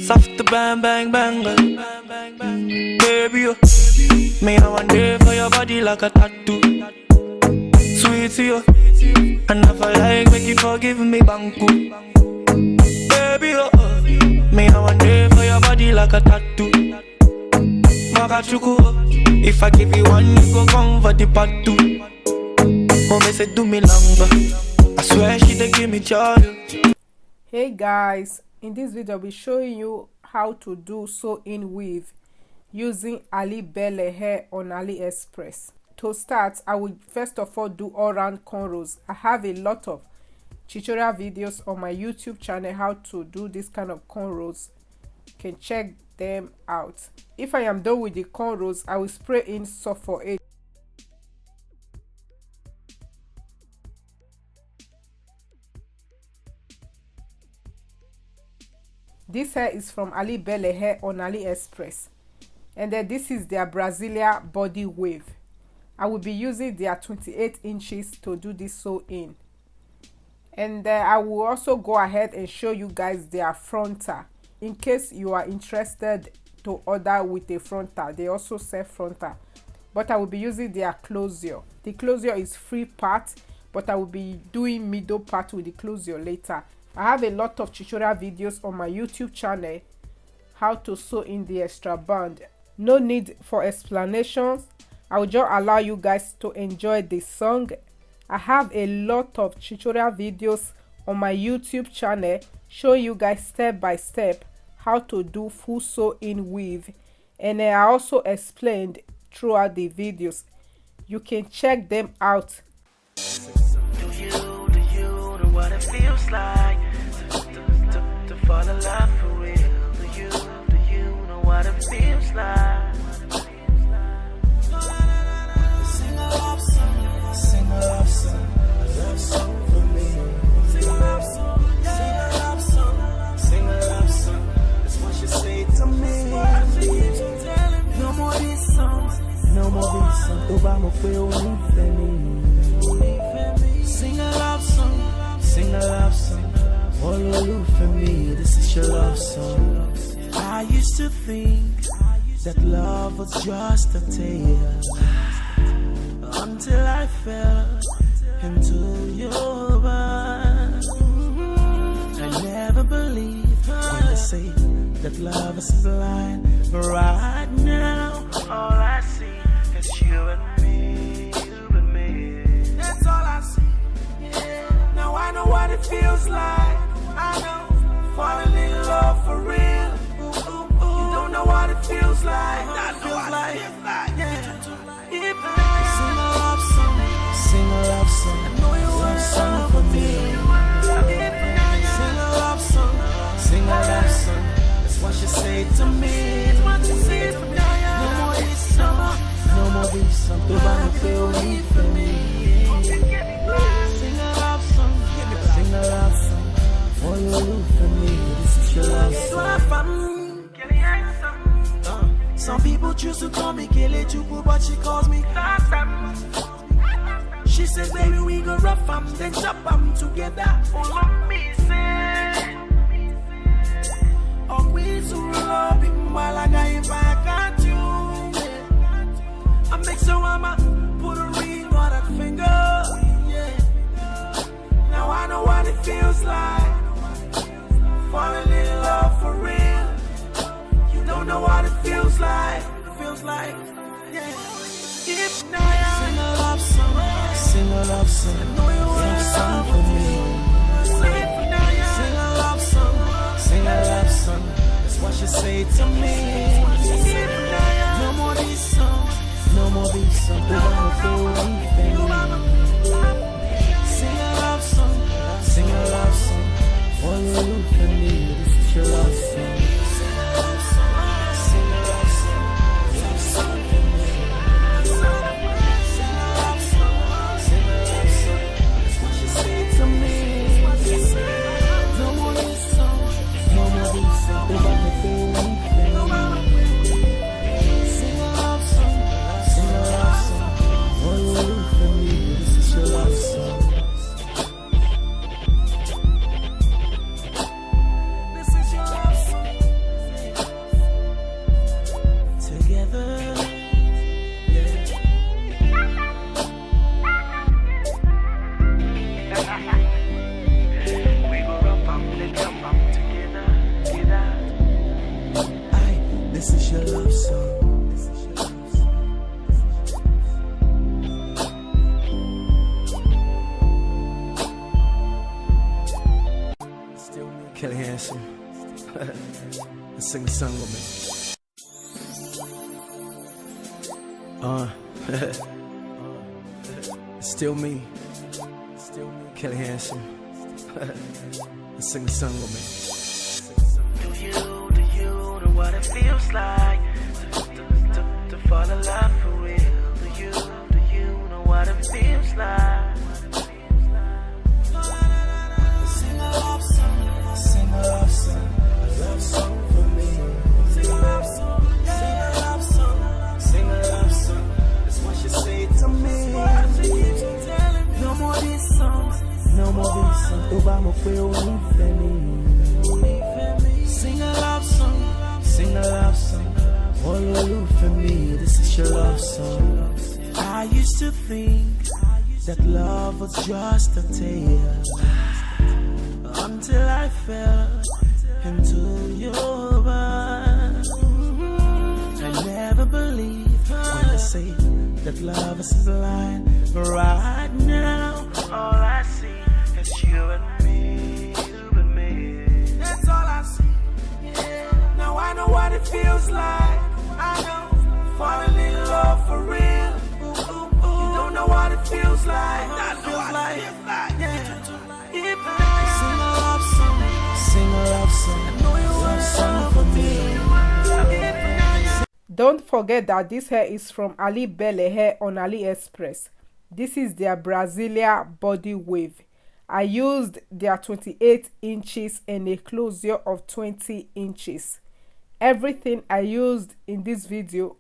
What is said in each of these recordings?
Soft to bang, bang, bang, baby, you. Me, I want day for your body like a tattoo. Sweet to you. I never like, make you forgive me, banku. Baby, you. Me, I want day for your body like a tattoo. Makachuku. If I give you one, you go come for the part two. Oh, me say do me longer. I swear she dey give me joy. Hey guys, in this video I'll be showing you how to do sew-in weave using Alibele hair on AliExpress. To start, I will first of all do all round cornrows. I have a lot of tutorial videos on my YouTube channel how to do this kind of cornrows. You can check them out. If I am done with the cornrows, I will spray in sulfate. This hair is from Alibele hair on AliExpress, and then this is their Brazilian body wave. I will be using their 28 inches to do this sew-in, and I will also go ahead and show you guys their frontal in case you are interested to order with a frontal. They also sell frontal, but I will be using their closure. The closure is free part, but I will be doing middle part with the closure later. I have a lot of tutorial videos on my YouTube channel how to sew in the extra band. No need for explanations. I will just allow you guys to enjoy the song. I have a lot of tutorial videos on my YouTube channel showing you guys step by step how to do full sew-in weave, and I also explained throughout the videos. You can check them out. Do you know what it feels like to fall in love for real? Do you know what it feels like? Sing a love song, sing a love song, a love song for me. Sing a love song, sing a love song, sing a love song. That's what you say to me. No more these songs, no more these songs. Over my feel sing a love song, sing a love song. All you for me, this is your love song. I used to think that love was just a tale, until I fell into your world. I never believed when they say that love is blind, but right now all I see is you and me, you and me. That's all I see. Yeah. Now I know what it feels like. I know falling in love for real. You don't know what it feels like. That feels like. Yeah. Sing a love song, sing a love song. I know you want a song for me. Sing a love song, sing a love song. That's what you say to me. It's what you say to me. No more this song, no more this song. You wanna feel me for me. Sing a love song, sing a love song. All you do for me, this is your love song. Some people choose to call me Kelechuku, but she calls me Tasam. She says, baby, we go rough them, then chop them together. All of me say, oh, we so love him while I got if I got you. I make so I'ma put a ring on that finger. Yeah. Now I know what it feels like. Falling in love for real. You don't know what it feels like. Feels like, yeah. If now sing a love song, sing a love song. I know you want a song for me. Sing a love song, sing a love song. That's what you say to me. No more these songs, no more these songs. They wanna feel anything. Sing a love song, sing a love song. All you do for me, this is your love song. Sing a love song, sing a love song. Love song for me. Sing a love song, sing a love song. That's what you say to me. No more this song, no more this song. They want me feel anything. Sing a love song, sing a love song. All you do for me, this is your love song. This is your love song. This is your love song. Still me, Kelly Handsome. Let's sing a song with me. Still me, Kelly Handsome. Let's sing a song with me. Do you know what it feels like to fall in love for real? Do you know what it feels like? Sing a love song, sing a love song, a love song for me. Sing a love song, sing a love song, sing a love song. That's what she say to me. No more these songs, no more these songs. Tó bá mọ̀ pé ó nífẹ̀ẹ́ mi. Sing a love song, sing a love song. Olólùfẹ́ mi, this is your love song. I used to think that love was just a tale, until I fell into your arms. I never believed when they say that love is blind, but right now all I see is you and me, you and me. That's all I see. Yeah. Now I know what it feels like. I know falling in love for real. You don't know what it feels like. That feels like. Yeah. Sing a love song, sing a love song. I know you want song for me. Don't forget that this hair is from Alibele hair on AliExpress. This is their Brasilia body wave. I used their 28 inches and a closure of 20 inches. Everything I used in this video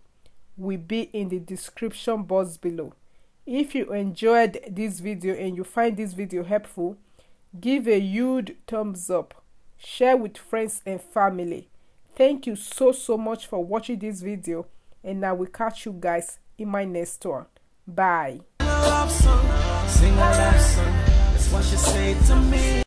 will be in the description box below. If you enjoyed this video and you find this video helpful, give a huge thumbs up. Share with friends and family. Thank you so much for watching this video, and I will catch you guys in my next one. Bye. Sing a love song, sing a love song. That's what she say to me.